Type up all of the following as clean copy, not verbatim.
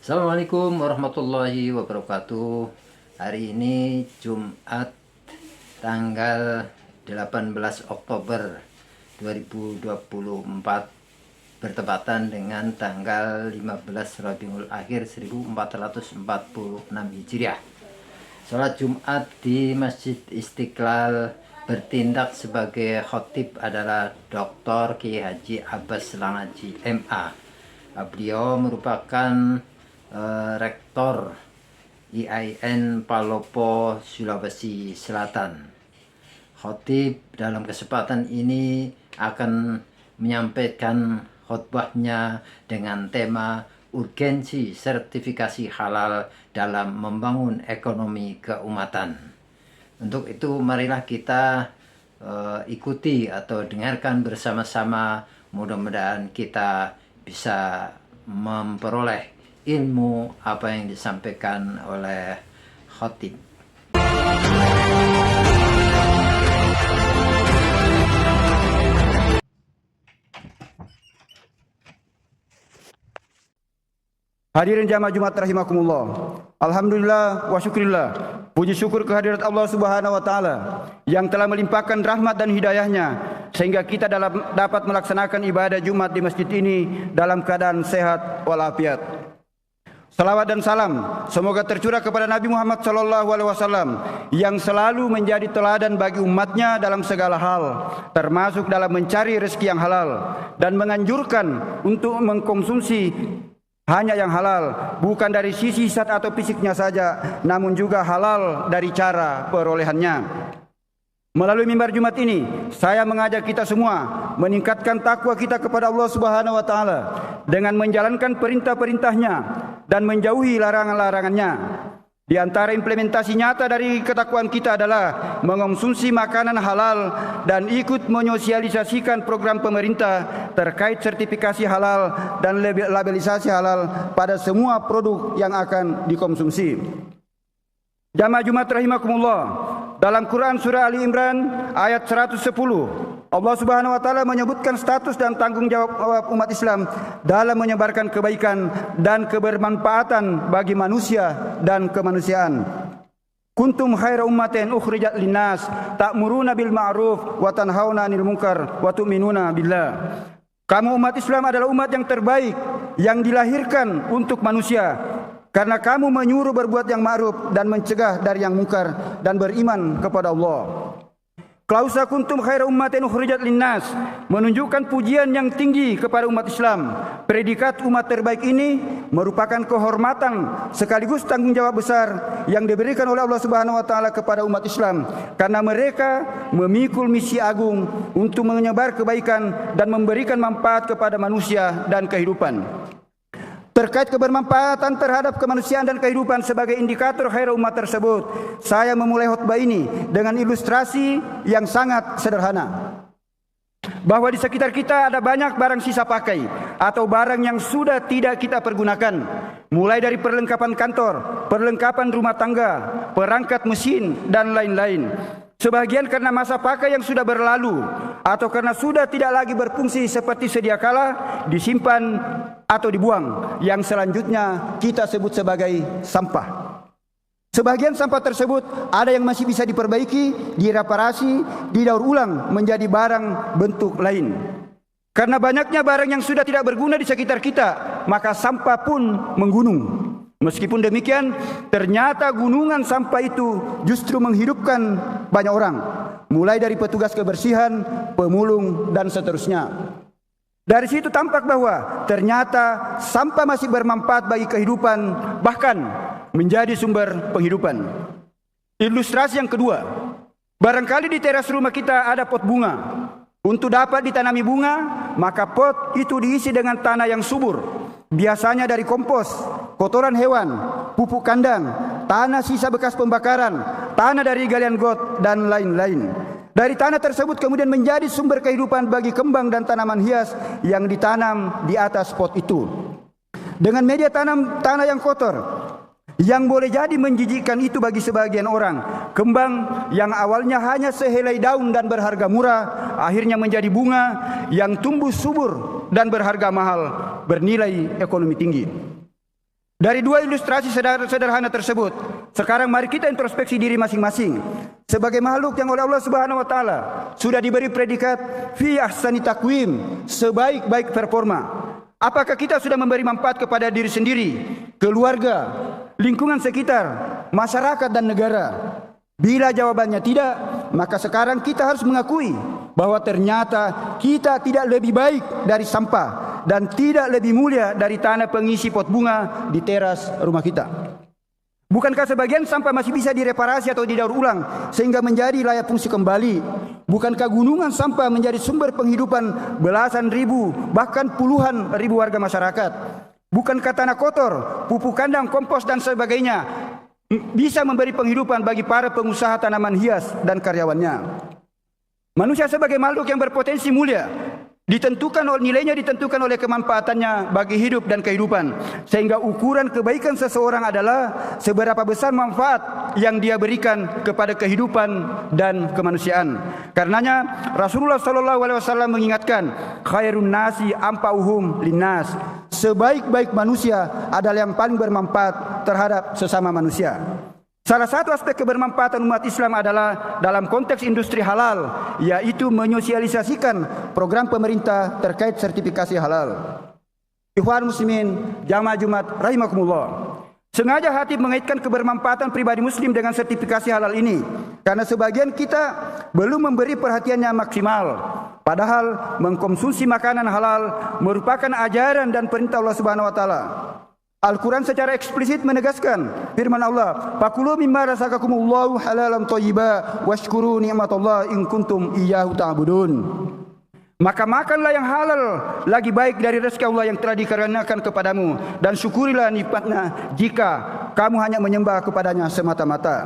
Assalamualaikum warahmatullahi wabarakatuh. Hari ini Jumat tanggal 18 Oktober 2024 bertepatan dengan tanggal 15 Rabiul Akhir 1446 Hijriah. Salat Jumat di Masjid Istiqlal bertindak sebagai khotib adalah Dr. Kiai Haji Abbas Langaji MA. Beliau merupakan Rektor IAIN Palopo, Sulawesi Selatan. Khotib dalam kesempatan ini akan menyampaikan khutbahnya dengan tema urgensi sertifikasi halal dalam membangun ekonomi keumatan. Untuk itu marilah kita ikuti atau dengarkan bersama-sama, mudah-mudahan kita bisa memperoleh ilmu apa yang disampaikan oleh khotib. Hadirin jamaah Jumat rahimakumullah. Alhamdulillah wa syukrillah. Puji syukur kehadirat Allah Subhanahu wa taala yang telah melimpahkan rahmat dan hidayahnya sehingga kita dapat melaksanakan ibadah Jumat di masjid ini dalam keadaan sehat walafiat. Salawat dan salam semoga tercurah kepada Nabi Muhammad SAW yang selalu menjadi teladan bagi umatnya dalam segala hal, termasuk dalam mencari rezeki yang halal dan menganjurkan untuk mengkonsumsi hanya yang halal, bukan dari sisi zat atau fisiknya saja, namun juga halal dari cara perolehannya. Melalui mimbar Jumat ini, saya mengajak kita semua meningkatkan takwa kita kepada Allah Subhanahu wa taala dengan menjalankan perintah-perintahnya dan menjauhi larangan-larangannya. Di antara implementasi nyata dari ketakwaan kita adalah mengonsumsi makanan halal dan ikut menyosialisasikan program pemerintah terkait sertifikasi halal dan labelisasi halal pada semua produk yang akan dikonsumsi. Jamaah Jumat rahimakumullah, dalam Quran surah Ali Imran ayat 110, Allah Subhanahu wa taala menyebutkan status dan tanggung jawab umat Islam dalam menyebarkan kebaikan dan kebermanfaatan bagi manusia dan kemanusiaan. Kuntum khaira ummatin ukhrijat linnas ta'muruna bil ma'ruf wa tanhauna 'anil munkar wa tu'minuna billah. Kamu umat Islam adalah umat yang terbaik yang dilahirkan untuk manusia, karena kamu menyuruh berbuat yang ma'ruf dan mencegah dari yang mungkar dan beriman kepada Allah. Klausa kuntum khaira ummatin ukhrijat linnas menunjukkan pujian yang tinggi kepada umat Islam. Predikat umat terbaik ini merupakan kehormatan sekaligus tanggung jawab besar yang diberikan oleh Allah Subhanahu wa taala kepada umat Islam, karena mereka memikul misi agung untuk menyebar kebaikan dan memberikan manfaat kepada manusia dan kehidupan. Terkait kebermanfaatan terhadap kemanusiaan dan kehidupan sebagai indikator khair umat tersebut, saya memulai khutbah ini dengan ilustrasi yang sangat sederhana. Bahwa di sekitar kita ada banyak barang sisa pakai atau barang yang sudah tidak kita pergunakan, mulai dari perlengkapan kantor, perlengkapan rumah tangga, perangkat mesin, dan lain-lain. Sebagian karena masa pakai yang sudah berlalu atau karena sudah tidak lagi berfungsi seperti sedia kala, disimpan atau dibuang, yang selanjutnya kita sebut sebagai sampah. Sebagian sampah tersebut ada yang masih bisa diperbaiki, direparasi, didaur ulang menjadi barang bentuk lain. Karena banyaknya barang yang sudah tidak berguna di sekitar kita, maka sampah pun menggunung. Meskipun demikian, ternyata gunungan sampah itu justru menghidupkan banyak orang, mulai dari petugas kebersihan, pemulung, dan seterusnya. Dari situ tampak bahwa ternyata sampah masih bermanfaat bagi kehidupan, bahkan menjadi sumber penghidupan. Ilustrasi yang kedua, barangkali di teras rumah kita ada pot bunga. Untuk dapat ditanami bunga, maka pot itu diisi dengan tanah yang subur, biasanya dari kompos, kotoran hewan, pupuk kandang, tanah sisa bekas pembakaran, tanah dari galian got, dan lain-lain. Dari tanah tersebut kemudian menjadi sumber kehidupan bagi kembang dan tanaman hias yang ditanam di atas pot itu. Dengan media tanah yang kotor, yang boleh jadi menjijikkan itu bagi sebagian orang, kembang yang awalnya hanya sehelai daun dan berharga murah, akhirnya menjadi bunga yang tumbuh subur dan berharga mahal, bernilai ekonomi tinggi. Dari dua ilustrasi sederhana tersebut, sekarang mari kita introspeksi diri masing-masing. Sebagai makhluk yang oleh Allah Subhanahu wa taala sudah diberi predikat fi ahsani taqwim, sebaik-baik performa. Apakah kita sudah memberi manfaat kepada diri sendiri, keluarga, lingkungan sekitar, masyarakat dan negara? Bila jawabannya tidak, maka sekarang kita harus mengakui bahwa ternyata kita tidak lebih baik dari sampah dan tidak lebih mulia dari tanah pengisi pot bunga di teras rumah kita. Bukankah sebagian sampah masih bisa direparasi atau didaur ulang sehingga menjadi layak fungsi kembali? Bukankah gunungan sampah menjadi sumber penghidupan belasan ribu bahkan puluhan ribu warga masyarakat? Bukankah tanah kotor, pupuk kandang, kompos dan sebagainya bisa memberi penghidupan bagi para pengusaha tanaman hias dan karyawannya? Manusia sebagai makhluk yang berpotensi mulia nilainya ditentukan oleh kemanfaatannya bagi hidup dan kehidupan, sehingga ukuran kebaikan seseorang adalah seberapa besar manfaat yang dia berikan kepada kehidupan dan kemanusiaan. Karenanya Rasulullah SAW mengingatkan, khairun nasi ampauhum linnas, sebaik-baik manusia adalah yang paling bermanfaat terhadap sesama manusia. Salah satu aspek kebermanfaatan umat Islam adalah dalam konteks industri halal, yaitu menyosialisasikan program pemerintah terkait sertifikasi halal. Ikhwan muslimin, jamaah Jumat rahimakumullah. Sengaja Hatib mengaitkan kebermanfaatan pribadi muslim dengan sertifikasi halal ini karena sebagian kita belum memberi perhatiannya maksimal. Padahal mengkonsumsi makanan halal merupakan ajaran dan perintah Allah Subhanahu wa taala. Al-Quran secara eksplisit menegaskan firman Allah, "Fakulu mimma razaqakumullahu halalan thayyiba washkuru ni'matallahi in kuntum iyyahu ta'budun." Maka makanlah yang halal lagi baik dari rezeki Allah yang telah dikarenakan kepadamu, dan syukurilah nikmatnya jika kamu hanya menyembah kepadanya semata-mata.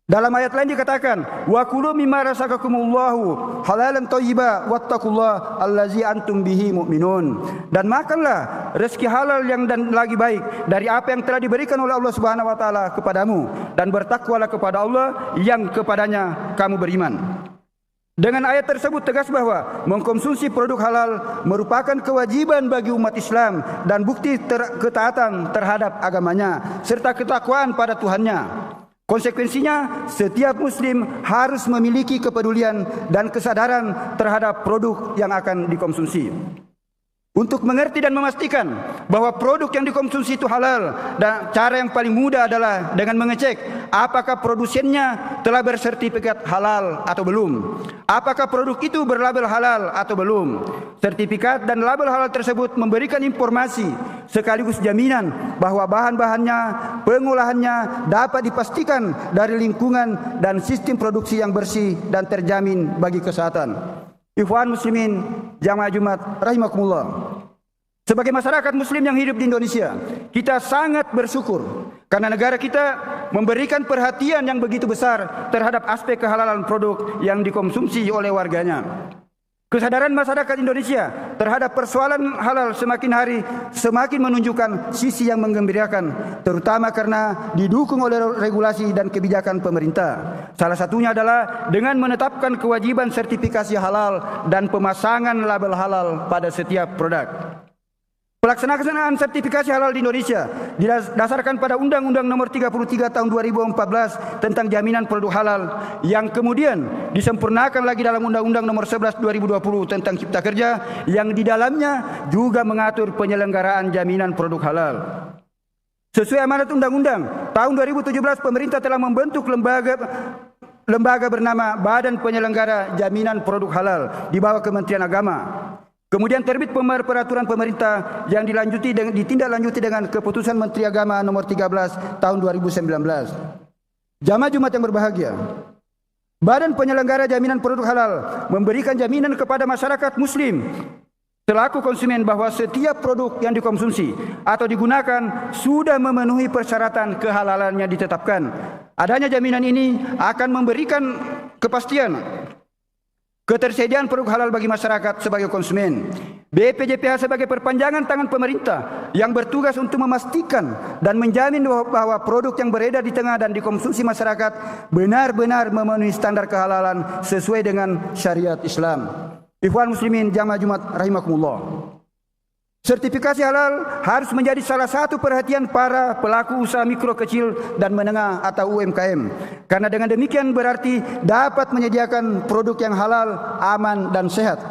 Dalam ayat lain dikatakan, "Wa kulu mimma razaqakumullahu halalan thayyiba wattaqullaha allazi antum bihi mu'minun." Dan makanlah rezeki halal yang dan lagi baik dari apa yang telah diberikan oleh Allah Subhanahu wa taala kepadamu, dan bertakwalah kepada Allah yang kepadanya kamu beriman. Dengan ayat tersebut tegas bahwa mengkonsumsi produk halal merupakan kewajiban bagi umat Islam dan bukti ketaatan terhadap agamanya serta ketakwaan pada Tuhannya. Konsekuensinya, setiap muslim harus memiliki kepedulian dan kesadaran terhadap produk yang akan dikonsumsi. Untuk mengerti dan memastikan bahwa produk yang dikonsumsi itu halal, dan cara yang paling mudah adalah dengan mengecek apakah produsennya telah bersertifikat halal atau belum. Apakah produk itu berlabel halal atau belum. Sertifikat dan label halal tersebut memberikan informasi sekaligus jaminan bahwa bahan-bahannya, pengolahannya dapat dipastikan dari lingkungan dan sistem produksi yang bersih dan terjamin bagi kesehatan. Ikhwan muslimin, jamaah Jumat rahimakumullah. Sebagai masyarakat muslim yang hidup di Indonesia, kita sangat bersyukur karena negara kita memberikan perhatian yang begitu besar terhadap aspek kehalalan produk yang dikonsumsi oleh warganya. Kesadaran masyarakat Indonesia terhadap persoalan halal semakin hari semakin menunjukkan sisi yang menggembirakan, terutama karena didukung oleh regulasi dan kebijakan pemerintah. Salah satunya adalah dengan menetapkan kewajiban sertifikasi halal dan pemasangan label halal pada setiap produk. Pelaksanaan sertifikasi halal di Indonesia didasarkan pada Undang-Undang Nomor 33 Tahun 2014 tentang jaminan produk halal, yang kemudian disempurnakan lagi dalam Undang-Undang Nomor 11 2020 tentang Cipta Kerja, yang di dalamnya juga mengatur penyelenggaraan jaminan produk halal. Sesuai amanat undang-undang, tahun 2017 pemerintah telah membentuk lembaga bernama Badan Penyelenggara Jaminan Produk Halal di bawah Kementerian Agama. Kemudian terbit peraturan pemerintah yang ditindaklanjuti dengan keputusan Menteri Agama nomor 13 tahun 2019. Jamaah Jumat yang berbahagia, Badan Penyelenggara Jaminan Produk Halal memberikan jaminan kepada masyarakat muslim selaku konsumen bahwa setiap produk yang dikonsumsi atau digunakan sudah memenuhi persyaratan kehalalannya ditetapkan. Adanya jaminan ini akan memberikan kepastian ketersediaan produk halal bagi masyarakat sebagai konsumen. BPJPH sebagai perpanjangan tangan pemerintah yang bertugas untuk memastikan dan menjamin bahwa produk yang beredar di tengah dan dikonsumsi masyarakat benar-benar memenuhi standar kehalalan sesuai dengan syariat Islam. Ikhwan muslimin, jamaah Jumat rahimakumullah. Sertifikasi halal harus menjadi salah satu perhatian para pelaku usaha mikro, kecil, dan menengah atau UMKM. Karena dengan demikian berarti dapat menyediakan produk yang halal, aman, dan sehat.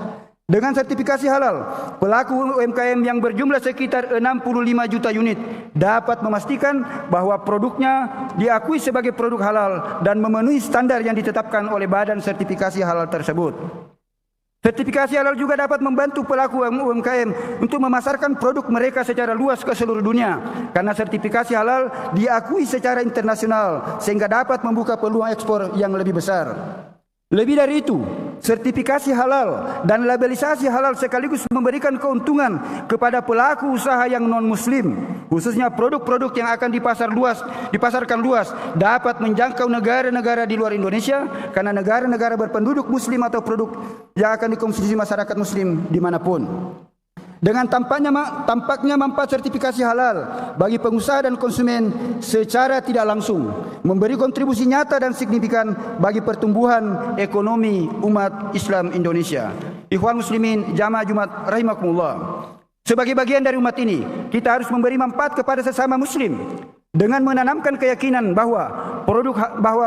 Dengan sertifikasi halal, pelaku UMKM yang berjumlah sekitar 65 juta unit dapat memastikan bahwa produknya diakui sebagai produk halal dan memenuhi standar yang ditetapkan oleh badan sertifikasi halal tersebut. Sertifikasi halal juga dapat membantu pelaku UMKM untuk memasarkan produk mereka secara luas ke seluruh dunia. Karena sertifikasi halal diakui secara internasional sehingga dapat membuka peluang ekspor yang lebih besar. Lebih dari itu, sertifikasi halal dan labelisasi halal sekaligus memberikan keuntungan kepada pelaku usaha yang non-muslim, khususnya produk-produk yang akan dipasarkan luas dapat menjangkau negara-negara di luar Indonesia karena negara-negara berpenduduk muslim atau produk yang akan dikonsumsi masyarakat muslim dimanapun. Dengan tampaknya manfaat sertifikasi halal bagi pengusaha dan konsumen secara tidak langsung memberi kontribusi nyata dan signifikan bagi pertumbuhan ekonomi umat Islam Indonesia. Ikhwan muslimin jamaah Jumat rahimakumullah. Sebagai bagian dari umat ini, kita harus memberi manfaat kepada sesama muslim dengan menanamkan keyakinan bahwa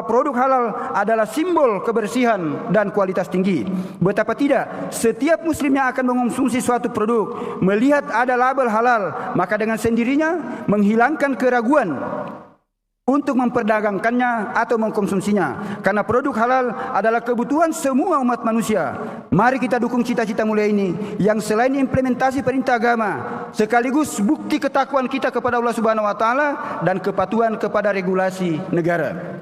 produk halal adalah simbol kebersihan dan kualitas tinggi. Betapa tidak, setiap muslim yang akan mengonsumsi suatu produk melihat ada label halal, maka dengan sendirinya menghilangkan keraguan untuk memperdagangkannya atau mengkonsumsinya. Karena produk halal adalah kebutuhan semua umat manusia. Mari kita dukung cita-cita mulia ini yang selain implementasi perintah agama, sekaligus bukti ketakwaan kita kepada Allah Subhanahu wa taala dan kepatuhan kepada regulasi negara.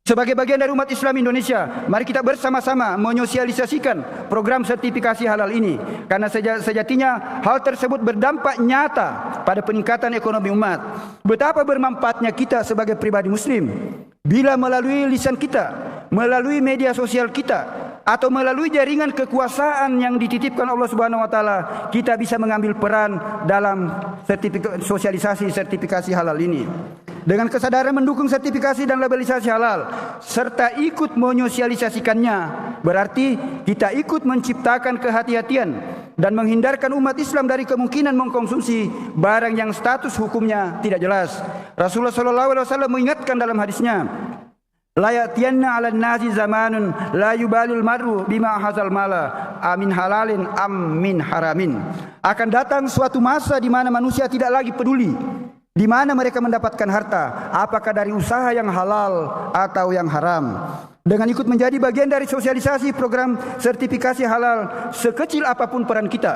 Sebagai bagian dari umat Islam Indonesia, mari kita bersama-sama menyosialisasikan program sertifikasi halal ini. Karena sejatinya hal tersebut berdampak nyata pada peningkatan ekonomi umat. Betapa bermanfaatnya kita sebagai pribadi muslim bila melalui lisan kita, melalui media sosial kita, atau melalui jaringan kekuasaan yang dititipkan Allah Subhanahu wa taala, kita bisa mengambil peran dalam sosialisasi sertifikasi halal ini. Dengan kesadaran mendukung sertifikasi dan labelisasi halal serta ikut menyosialisasikannya, berarti kita ikut menciptakan kehati-hatian dan menghindarkan umat Islam dari kemungkinan mengkonsumsi barang yang status hukumnya tidak jelas. Rasulullah SAW mengingatkan dalam hadisnya, la ya'tiyanna 'alan nasi zamanun la yubalul mar'u bima hazal mala amin halalin am min haramin. Akan datang suatu masa di mana manusia tidak lagi peduli di mana mereka mendapatkan harta, apakah dari usaha yang halal atau yang haram. Dengan ikut menjadi bagian dari sosialisasi program sertifikasi halal sekecil apapun peran kita,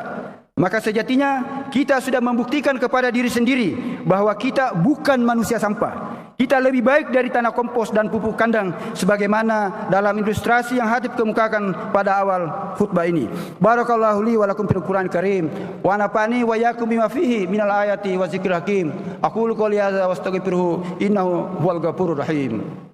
maka sejatinya kita sudah membuktikan kepada diri sendiri bahwa kita bukan manusia sampah. Kita lebih baik dari tanah kompos dan pupuk kandang sebagaimana dalam ilustrasi yang Hatib kemukakan pada awal khutbah ini. Barakallahu li wa lakum fil Qur'an karim wa nafa'ani wa yakum bima fihi minal ayati wa zikril hakim. Aqulu qouli hadza wa astaghfiruhu innahu huwal ghafurur rahim.